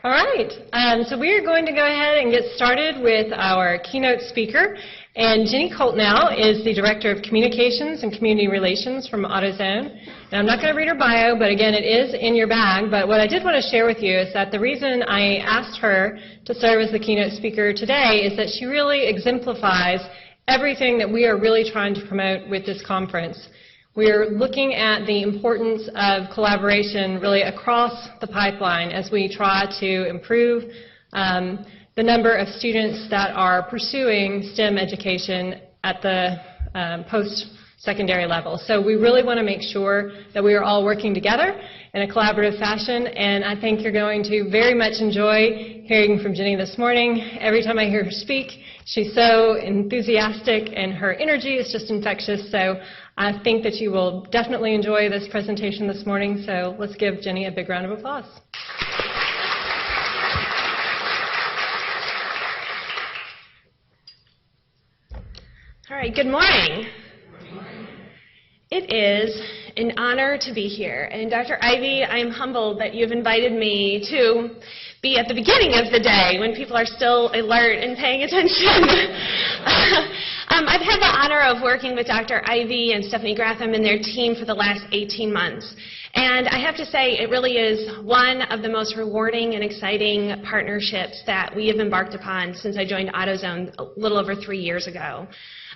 All right, so we are going to go ahead and get started with our keynote speaker. And Jenny Koltnow is the Director of Communications and Community Relations from AutoZone. And I'm not going to read her bio, but again, it is in your bag. But what I did want to share with you is that the reason I asked her to serve as the keynote speaker today is that she really exemplifies everything that we are really trying to promote with this conference. We're looking at the importance of collaboration really across the pipeline as we try to improve the number of students that are pursuing STEM education at the post-secondary level. So we really want to make sure that we are all working together in a collaborative fashion, and I think you're going to very much enjoy hearing from Jenny this morning. Every time I hear her speak, she's so enthusiastic and her energy is just infectious, so I think that you will definitely enjoy this presentation this morning, so let's give Jenny a big round of applause. All right, good morning. It is an honor to be here. And Dr. Ivy, I am humbled that you've invited me to be at the beginning of the day when people are still alert and paying attention. I've had the honor of working with Dr. Ivy and Stephanie Gratham and their team for the last 18 months. And I have to say, it really is one of the most rewarding and exciting partnerships that we have embarked upon since I joined AutoZone a little over 3 years ago.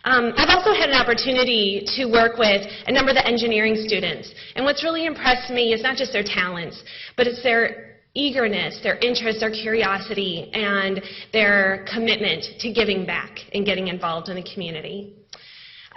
I've also had an opportunity to work with a number of the engineering students. And what's really impressed me is not just their talents, but it's their eagerness, their interest, their curiosity, and their commitment to giving back and getting involved in the community.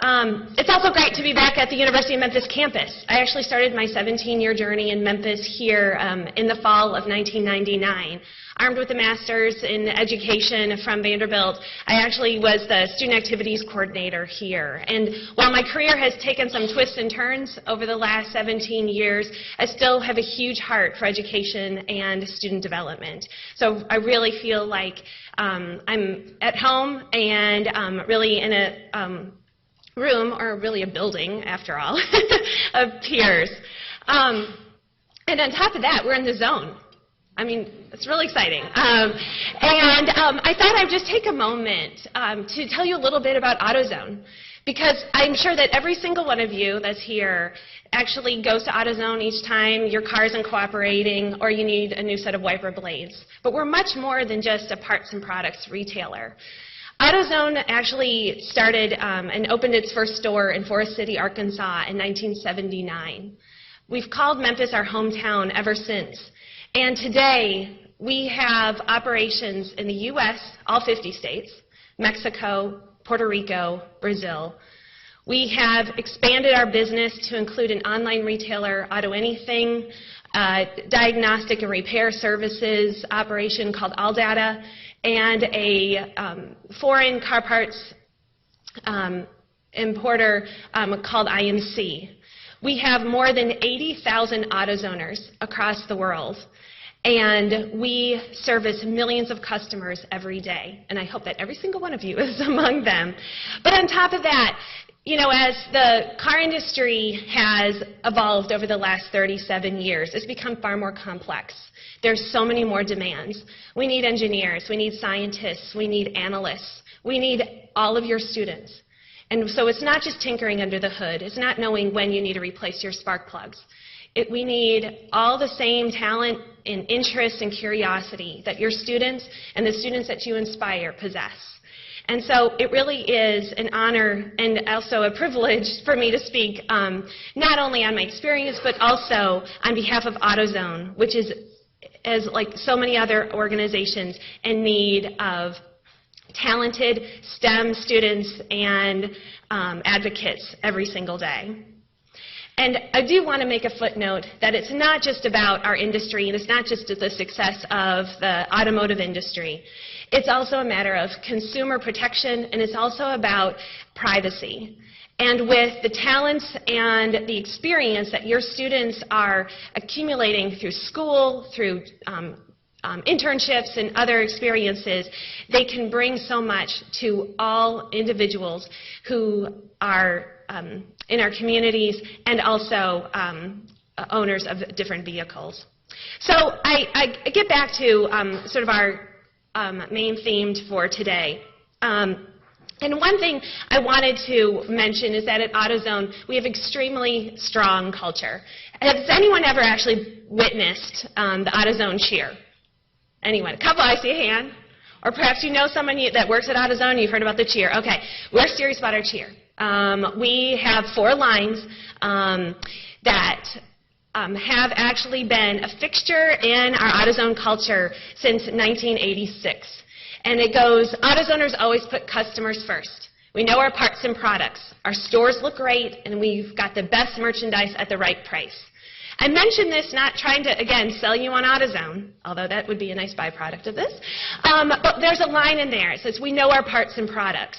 It's also great to be back at the University of Memphis campus. I actually started my 17-year journey in Memphis here in the fall of 1999. Armed with a master's in education from Vanderbilt, I actually was the student activities coordinator here. And while my career has taken some twists and turns over the last 17 years, I still have a huge heart for education and student development. So I really feel like I'm at home and really in a room, or really a building, after all, of peers. And on top of that, we're in the zone. I mean, it's really exciting. I thought I'd just take a moment to tell you a little bit about AutoZone, because I'm sure that every single one of you that's here actually goes to AutoZone each time your car isn't cooperating or you need a new set of wiper blades. But we're much more than just a parts and products retailer. AutoZone actually started and opened its first store in Forest City, Arkansas in 1979. We've called Memphis our hometown ever since. And today, we have operations in the U.S., all 50 states, Mexico, Puerto Rico, Brazil. We have expanded our business to include an online retailer, AutoAnything, diagnostic and repair services operation called AllData, and a foreign car parts importer called IMC. We have more than 80,000 AutoZoners across the world, and we service millions of customers every day, and I hope that every single one of you is among them. But on top of that, you know, as the car industry has evolved over the last 37 years, it's become far more complex. There's so many more demands. We need engineers, we need scientists, we need analysts, we need all of your students. And so it's not just tinkering under the hood. It's not knowing when you need to replace your spark plugs. We need all the same talent and interest and curiosity that your students and the students that you inspire possess. And so it really is an honor and also a privilege for me to speak not only on my experience, but also on behalf of AutoZone, which is, as like so many other organizations, in need of talented STEM students and advocates every single day. And I do want to make a footnote that it's not just about our industry, and it's not just the success of the automotive industry. It's also a matter of consumer protection, and it's also about privacy. And with the talents and the experience that your students are accumulating through school, through internships and other experiences, they can bring so much to all individuals who are in our communities and also owners of different vehicles. So I get back to sort of our main theme for today. And one thing I wanted to mention is that at AutoZone, we have extremely strong culture. Has anyone ever actually witnessed the AutoZone cheer? Anyone? A couple, I see a hand. Or perhaps you know someone that works at AutoZone and you've heard about the cheer. Okay, we're serious about our cheer. We have 4 lines that have actually been a fixture in our AutoZone culture since 1986. And it goes, AutoZoners always put customers first. We know our parts and products. Our stores look great, and we've got the best merchandise at the right price. I mention this not trying to, again, sell you on AutoZone, although that would be a nice byproduct of this. But there's a line in there. It says, we know our parts and products.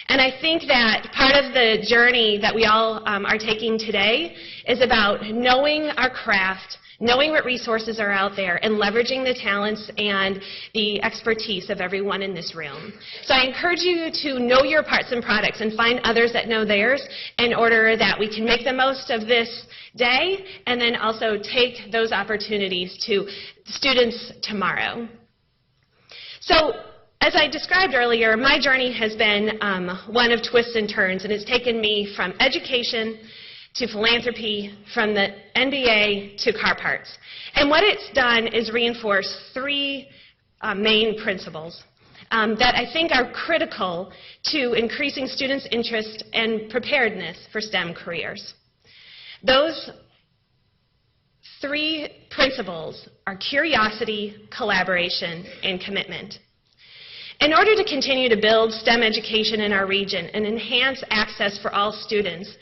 And I think that part of the journey that we all are taking today is about knowing our craft, knowing what resources are out there, and leveraging the talents and the expertise of everyone in this room. So I encourage you to know your parts and products and find others that know theirs in order that we can make the most of this day and then also take those opportunities to students tomorrow. So as I described earlier, my journey has been one of twists and turns, and it's taken me from education to philanthropy, from the NBA to car parts. And what it's done is reinforce 3 main principles that I think are critical to increasing students' interest and preparedness for STEM careers. Those 3 principles are curiosity, collaboration, and commitment. In order to continue to build STEM education in our region and enhance access for all students,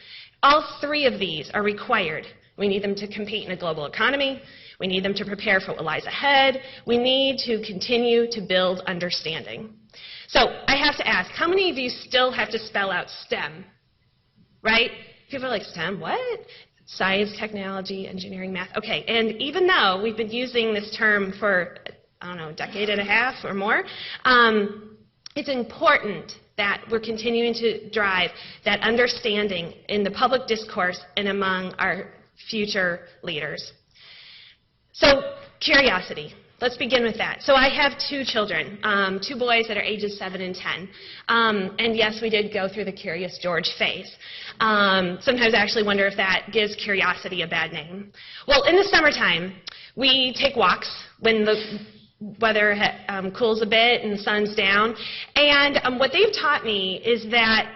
all 3 of these are required. We need them to compete in a global economy. We need them to prepare for what lies ahead. We need to continue to build understanding. So I have to ask, how many of you still have to spell out STEM? Right? People are like, STEM, what? Science, technology, engineering, math. Okay, and even though we've been using this term for, I don't know, a decade and a half or more, it's important that we're continuing to drive that understanding in the public discourse and among our future leaders. So, curiosity. Let's begin with that. So I have 2 children, 2 boys that are ages 7 and 10. And yes, we did go through the Curious George phase. Sometimes I actually wonder if that gives curiosity a bad name. Well, in the summertime, we take walks when the weather cools a bit and the sun's down. And what they've taught me is that,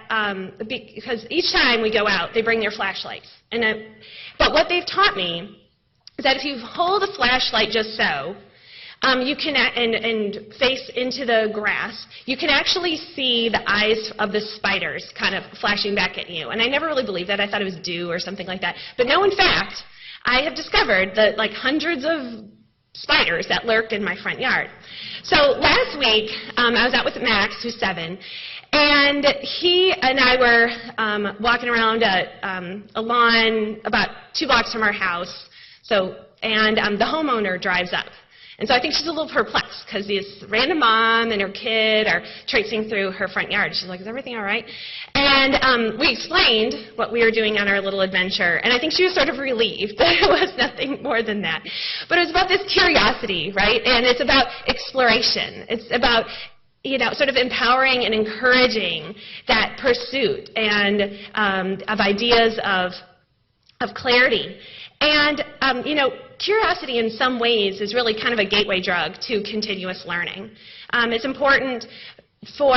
because each time we go out, they bring their flashlights. But what they've taught me is that if you hold a flashlight just so, you can, and face into the grass, you can actually see the eyes of the spiders kind of flashing back at you. And I never really believed that. I thought it was dew or something like that. But no, in fact, I have discovered that like hundreds of spiders that lurked in my front yard. So last week, I was out with Max, who's 7, and he and I were walking around a lawn about 2 blocks from our house. And the homeowner drives up. And so I think she's a little perplexed because this random mom and her kid are traipsing through her front yard. She's like, is everything all right? And we explained what we were doing on our little adventure. And I think she was sort of relieved that it was nothing more than that. But it was about this curiosity, right? And it's about exploration. It's about, you know, sort of empowering and encouraging that pursuit and of ideas of clarity. And, you know, curiosity in some ways is really kind of a gateway drug to continuous learning. It's important for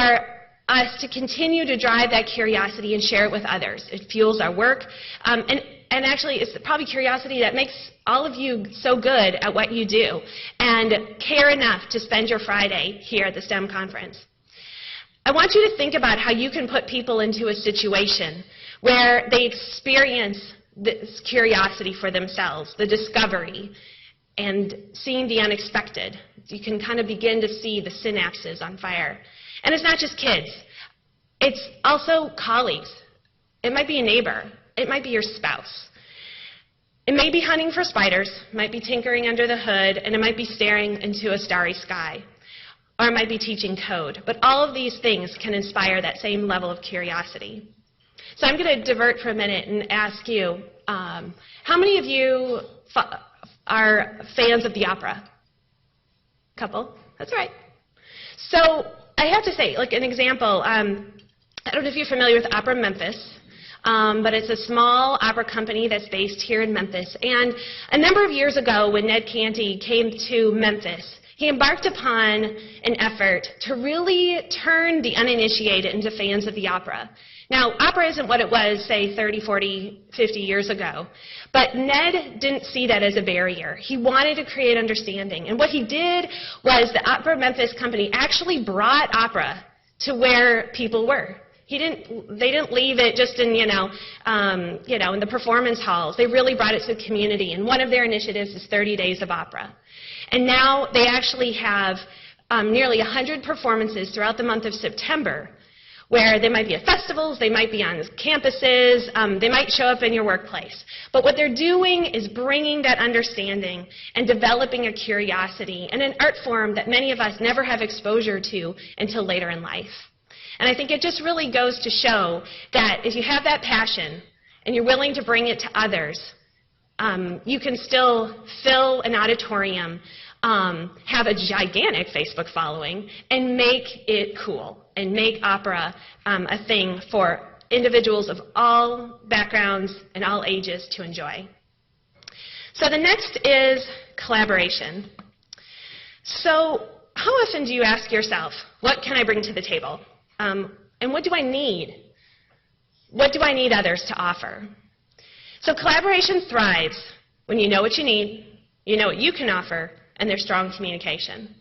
us to continue to drive that curiosity and share it with others. It fuels our work. And actually, it's probably curiosity that makes all of you so good at what you do and care enough to spend your Friday here at the STEM conference. I want you to think about how you can put people into a situation where they experience this curiosity for themselves, the discovery, and seeing the unexpected. You can kind of begin to see the synapses on fire. And it's not just kids. It's also colleagues. It might be a neighbor. It might be your spouse. It may be hunting for spiders, might be tinkering under the hood, and it might be staring into a starry sky. Or it might be teaching code. But all of these things can inspire that same level of curiosity. So I'm going to divert for a minute and ask you, how many of you are fans of the opera? Couple? That's right. So I have to say, like an example, I don't know if you're familiar with Opera Memphis, but it's a small opera company that's based here in Memphis. And a number of years ago, when Ned Canty came to Memphis, he embarked upon an effort to really turn the uninitiated into fans of the opera. Now, opera isn't what it was, say, 30, 40, 50 years ago. But Ned didn't see that as a barrier. He wanted to create understanding. And what he did was the Opera Memphis company actually brought opera to where people were. They didn't leave it just in, in the performance halls. They really brought it to the community. And one of their initiatives is 30 Days of Opera. And now they actually have nearly 100 performances throughout the month of September, where they might be at festivals, they might be on campuses, they might show up in your workplace. But what they're doing is bringing that understanding and developing a curiosity and an art form that many of us never have exposure to until later in life. And I think it just really goes to show that if you have that passion and you're willing to bring it to others, you can still fill an auditorium, have a gigantic Facebook following, and make it cool, and make opera a thing for individuals of all backgrounds and all ages to enjoy. So the next is collaboration. So how often do you ask yourself, what can I bring to the table? And what do I need? What do I need others to offer? So collaboration thrives when you know what you need, you know what you can offer, and there's strong communication.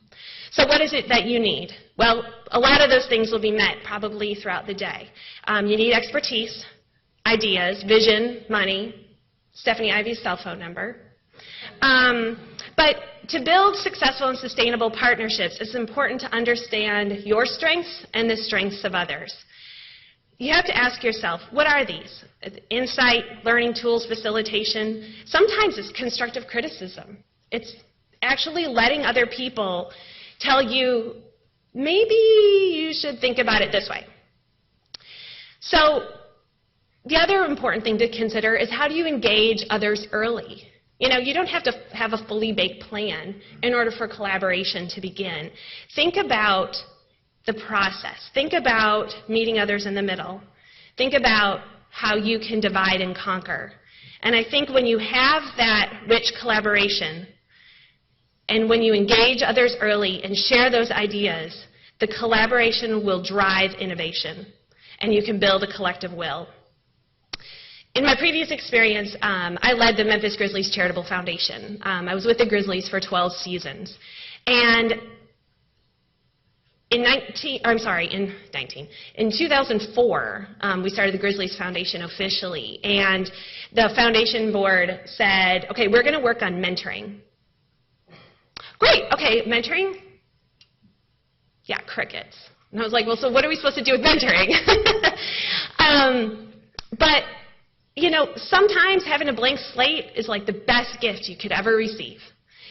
So what is it that you need? Well, a lot of those things will be met probably throughout the day. You need expertise, ideas, vision, money, Stephanie Ivy's cell phone number. But to build successful and sustainable partnerships, it's important to understand your strengths and the strengths of others. You have to ask yourself, what are these? Insight, learning tools, facilitation. Sometimes it's constructive criticism. It's actually letting other people tell you, maybe you should think about it this way. So the other important thing to consider is, how do you engage others early? You don't have to have a fully baked plan in order for collaboration to begin. Think about the process. Think about meeting others in the middle. Think about how you can divide and conquer. And I think when you have that rich collaboration, and when you engage others early and share those ideas, the collaboration will drive innovation, and you can build a collective will. In my previous experience, I led the Memphis Grizzlies Charitable Foundation. I was with the Grizzlies for 12 seasons. And in 2004, we started the Grizzlies Foundation officially. And the foundation board said, okay, we're going to work on mentoring. Great, okay, mentoring? Yeah, crickets. And I was like, well, so what are we supposed to do with mentoring? But sometimes having a blank slate is like the best gift you could ever receive,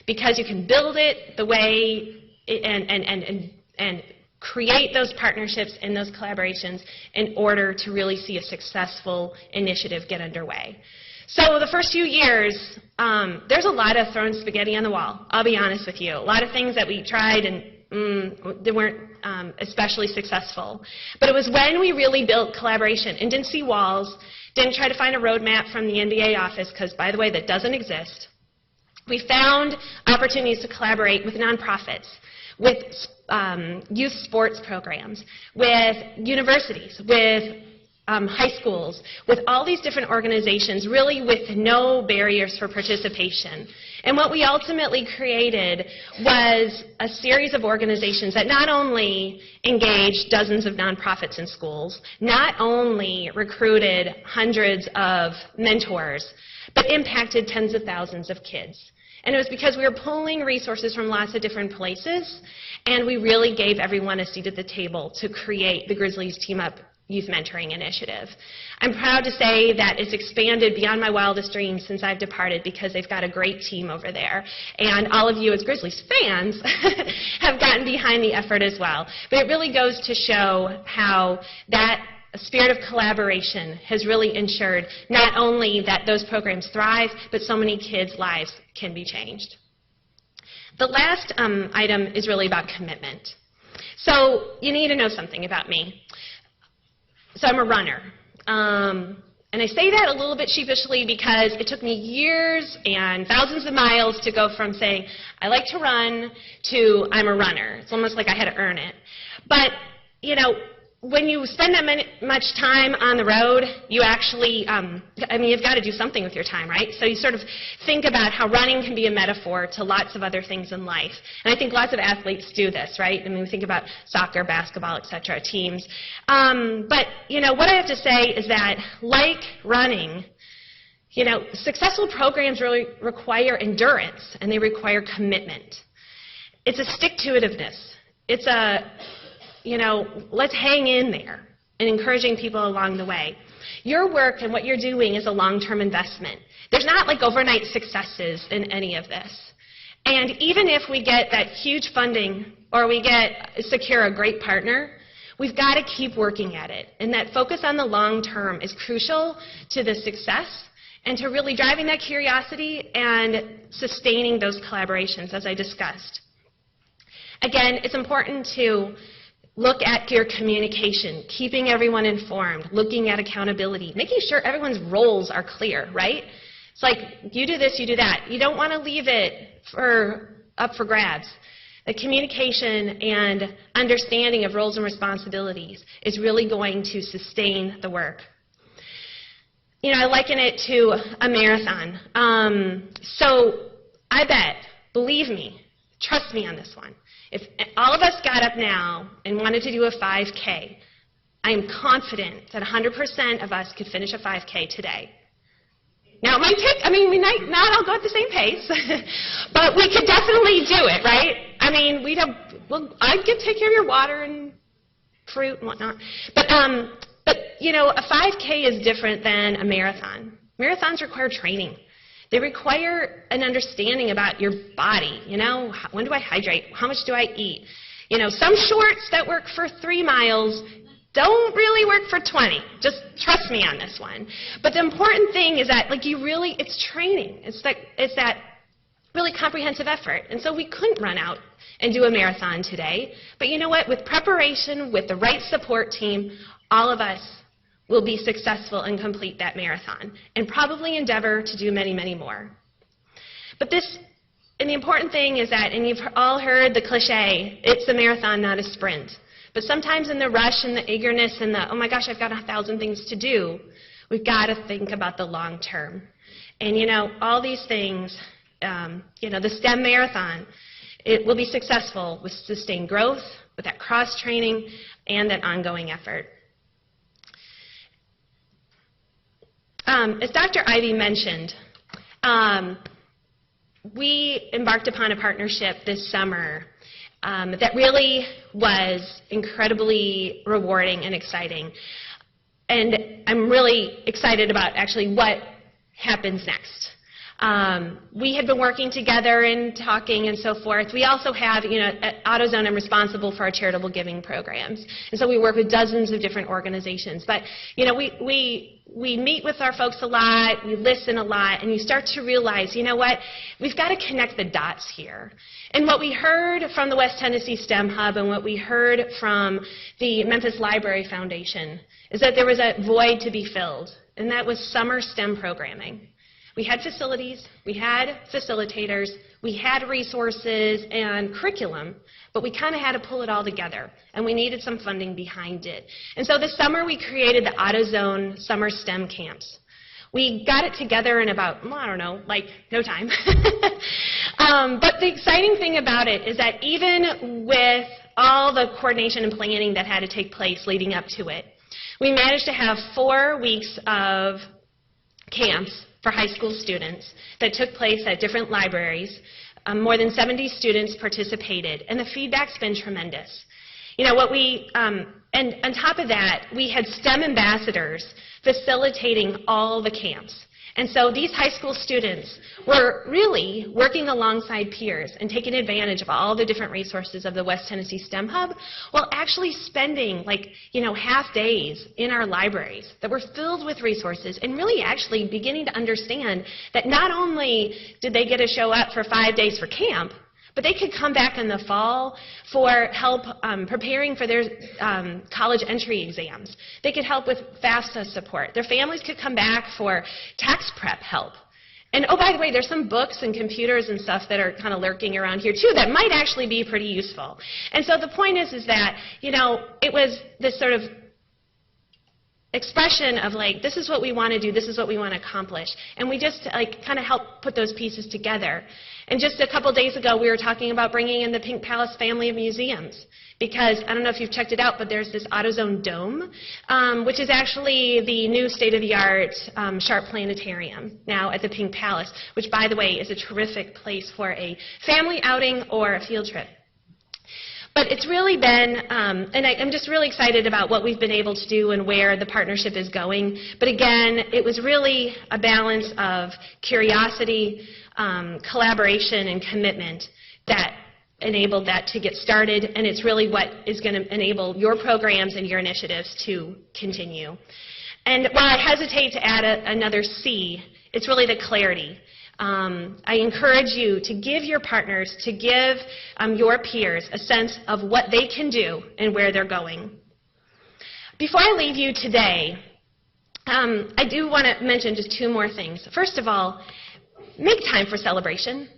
because you can build it the way and create those partnerships and those collaborations in order to really see a successful initiative get underway. So the first few years, there's a lot of throwing spaghetti on the wall, I'll be honest with you. A lot of things that we tried and they weren't especially successful. But it was when we really built collaboration and didn't see walls, didn't try to find a roadmap from the NBA office, because, by the way, that doesn't exist. We found opportunities to collaborate with nonprofits, with youth sports programs, with universities, with high schools, with all these different organizations, really with no barriers for participation. And what we ultimately created was a series of organizations that not only engaged dozens of nonprofits and schools, not only recruited hundreds of mentors, but impacted tens of thousands of kids. And it was because we were pulling resources from lots of different places, and we really gave everyone a seat at the table to create the Grizzlies Team Up Youth Mentoring Initiative. I'm proud to say that it's expanded beyond my wildest dreams since I've departed, because they've got a great team over there. And all of you as Grizzlies fans have gotten behind the effort as well. But it really goes to show how that a spirit of collaboration has really ensured not only that those programs thrive, but so many kids' lives can be changed. The last item is really about commitment. So you need to know something about me. So I'm a runner. And I say that a little bit sheepishly because it took me years and thousands of miles to go from saying, I like to run, to I'm a runner. It's almost like I had to earn it. But, you know, when you spend that much time on the road, you actually, you've got to do something with your time, right? So you sort of think about how running can be a metaphor to lots of other things in life. And I think lots of athletes do this, right? I mean, we think about soccer, basketball, et cetera, teams. But, you know, what I have to say is that, like running, you know, successful programs really require endurance, and they require commitment. It's a stick-to-itiveness. It's a, you know, let's hang in there, and encouraging people along the way. Your work and what you're doing is a long-term investment. There's not like overnight successes in any of this. And even if we get that huge funding or we secure a great partner, we've got to keep working at it. And that focus on the long term is crucial to the success and to really driving that curiosity and sustaining those collaborations, as I discussed. Again, it's important to look at your communication, keeping everyone informed, looking at accountability, making sure everyone's roles are clear, right? It's like, you do this, you do that. You don't want to leave it up for grabs. The communication and understanding of roles and responsibilities is really going to sustain the work. You know, I liken it to a marathon. So I bet, believe me, trust me on this one, if all of us got up now and wanted to do a 5K, I am confident that 100% of us could finish a 5K today. Now, it might take, we might not all go at the same pace, but we could definitely do it, right? I mean, I'd take care of your water and fruit and whatnot. But you know, a 5K is different than a marathon. Marathons require training. They require an understanding about your body. You know, when do I hydrate? How much do I eat? You know, some shorts that work for 3 miles don't really work for 20. Just trust me on this one. But the important thing is that, like, it's training. It's that really comprehensive effort. And so we couldn't run out and do a marathon today. But you know what? With preparation, with the right support team, all of us will be successful and complete that marathon, and probably endeavor to do many, many more. But the important thing is that, and you've all heard the cliche, it's a marathon, not a sprint. But sometimes in the rush and the eagerness and the, oh my gosh, I've got 1,000 things to do, we've got to think about the long term. And you know, all these things, you know, the STEM marathon, it will be successful with sustained growth, with that cross-training, and that ongoing effort. As Dr. Ivy mentioned, we embarked upon a partnership this summer that really was incredibly rewarding and exciting. And I'm really excited about actually what happens next. We had been working together and talking and so forth. We also have, you know, at AutoZone, I'm responsible for our charitable giving programs. And so we work with dozens of different organizations. But, you know, we meet with our folks a lot, we listen a lot, and you start to realize, you know what, we've got to connect the dots here. And what we heard from the West Tennessee STEM Hub and what we heard from the Memphis Library Foundation is that there was a void to be filled, and that was summer STEM programming. We had facilities, we had facilitators, we had resources and curriculum, but we kind of had to pull it all together, and we needed some funding behind it. And so this summer we created the AutoZone Summer STEM Camps. We got it together in about, I don't know, like no time. But the exciting thing about it is that even with all the coordination and planning that had to take place leading up to it, we managed to have 4 weeks of camps for high school students that took place at different libraries. More than 70 students participated, and the feedback's been tremendous. You know, and on top of that, we had STEM ambassadors facilitating all the camps. And so these high school students were really working alongside peers and taking advantage of all the different resources of the West Tennessee STEM Hub while actually spending half days in our libraries that were filled with resources and really actually beginning to understand that not only did they get to show up for 5 days for camp, but they could come back in the fall for help preparing for their college entry exams. They could help with FAFSA support. Their families could come back for tax prep help. And oh, by the way, there's some books and computers and stuff that are kind of lurking around here too that might actually be pretty useful. And so the point is that, it was this sort of expression of this is what we want to do, this is what we want to accomplish. And we just kind of help put those pieces together. And just a couple days ago, we were talking about bringing in the Pink Palace family of museums. Because, I don't know if you've checked it out, but there's this AutoZone Dome, which is actually the new state-of-the-art Sharp Planetarium now at the Pink Palace, which, by the way, is a terrific place for a family outing or a field trip. But it's really been, and I'm just really excited about what we've been able to do and where the partnership is going. But again, it was really a balance of curiosity, collaboration, and commitment that enabled that to get started, and it's really what is going to enable your programs and your initiatives to continue. And while I hesitate to add another C, it's really the clarity. I encourage you to give your partners, to give your peers a sense of what they can do and where they're going. Before I leave you today, I do want to mention just 2 more things. First of all, make time for celebration.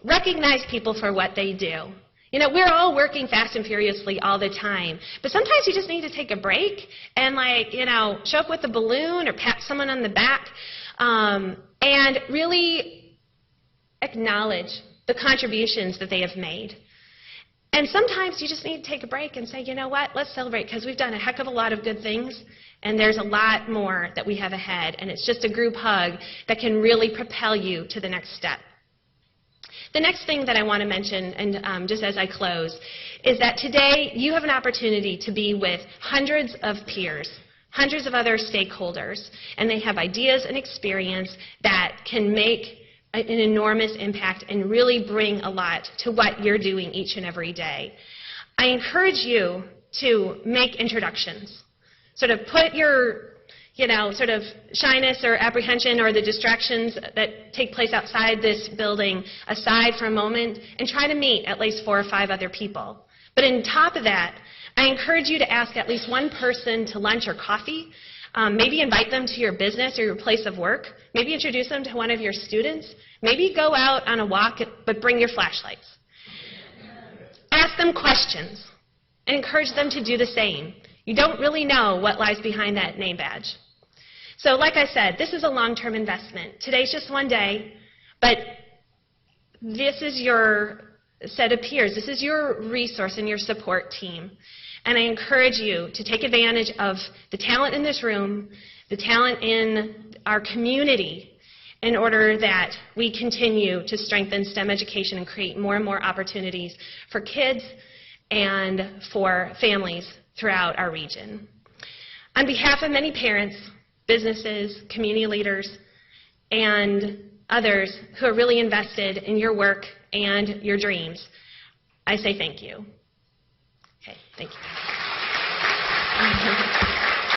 Recognize people for what they do. We're all working fast and furiously all the time, but sometimes you just need to take a break and show up with a balloon or pat someone on the back and really acknowledge the contributions that they have made. And sometimes you just need to take a break and say, you know what, let's celebrate because we've done a heck of a lot of good things and there's a lot more that we have ahead, and it's just a group hug that can really propel you to the next step. The next thing that I want to mention, and just as I close, is that today you have an opportunity to be with hundreds of peers, hundreds of other stakeholders, and they have ideas and experience that can make an enormous impact and really bring a lot to what you're doing each and every day. I encourage you to make introductions. Sort of put your sort of shyness or apprehension or the distractions that take place outside this building aside for a moment and try to meet at least 4 or 5 other people. But on top of that, I encourage you to ask at least one person to lunch or coffee. Maybe invite them to your business or your place of work. Maybe introduce them to one of your students. Maybe go out on a walk, but bring your flashlights. Ask them questions and encourage them to do the same. You don't really know what lies behind that name badge. So like I said, this is a long-term investment. Today's just one day, but this is your set of peers. This is your resource and your support team. And I encourage you to take advantage of the talent in this room, the talent in our community, in order that we continue to strengthen STEM education and create more and more opportunities for kids and for families throughout our region. On behalf of many parents, businesses, community leaders, and others who are really invested in your work and your dreams, I say thank you. Okay, thank you.